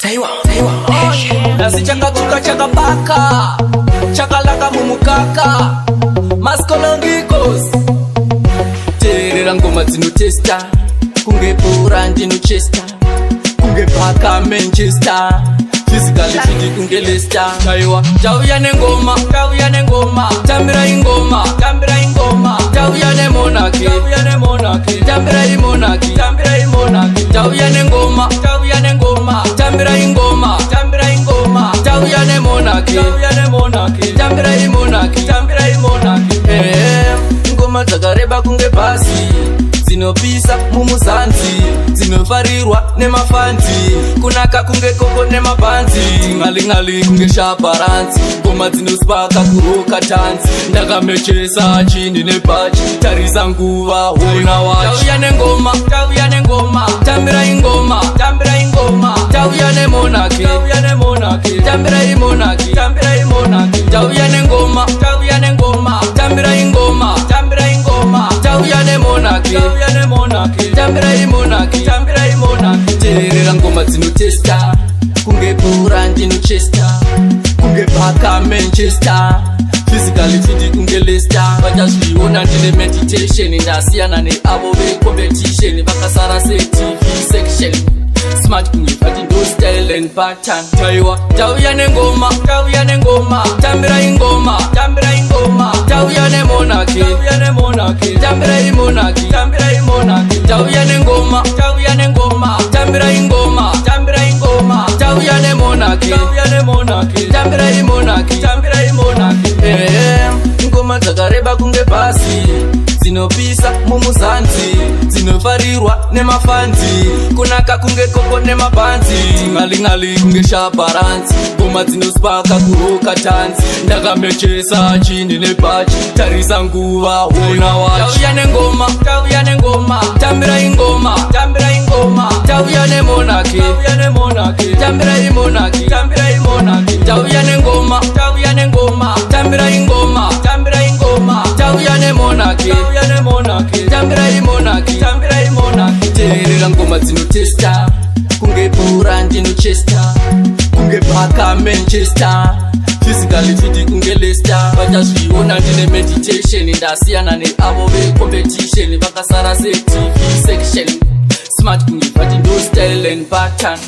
Taiwa nasi chakachuka chakapaka chakalaka mumukaka maskolongikos terera ngoma dzinotesta kunge bhora ndinochesta kunge paka Manchester physically fit kunge Leicester. Taiwa tauya nengoma tambira ingoma tauya nemonaki tambira imonaki tauya nengoma tambira ingoma tauya nemonaki tambira imonaki ngoma dzakareba kunge bhazi dzinopisa mumuzanzi dzinofarirwa nemafanzi kunaka kunge koko nemabhanzi tingalingali kunge shabaranzi ngoma dzinospaka kuroka tanzi ndakamechesa chindi nebhachi tarisa nguva hona wachi tauya nengoma tambira ingoma tauya nemonaki tambira imonaki tauya nengoma tambira ingoma tauya nemonaki tambira imonaki terera ngoma dzinotesta kunge bhora ndinochesta kunge paka Manchester physically fit kunge Leicester. Vachazviona ndine meditation ndasiyana neavo vecompetition vakasara setv section smart kunge vati ndo style and pattern. Taiwa tauya nengoma tambira ingoma tauya nemonaki tambira imonaki tauya nengoma tambira ingoma tauya nemonaki tambira imonaki ngoma dzakareba kunge bhazi dzinopisa mumuzanzi dzinofarirwa nemafanzi kunaka kunge koko nemabhanzi tingalingali kunge shabaranzi ngoma dzinospaka kuroka tanzi ndakamechesa chindi nebhachi tarisa nguva hona wachi tauya nengoma tambira ingoma tauya nemonaki tambira imonaki tauya nengoma tambira ingoma tauya nemonaki tambira imonaki terera ngoma dzinotesta kunge bhora ndinochesta kunge paka Manchester physically fit kunge Leicester. Vachazviona ndine meditation ndasiyana neavo vecompetition vakasara setv section smart kunge vati ndo style and pattern.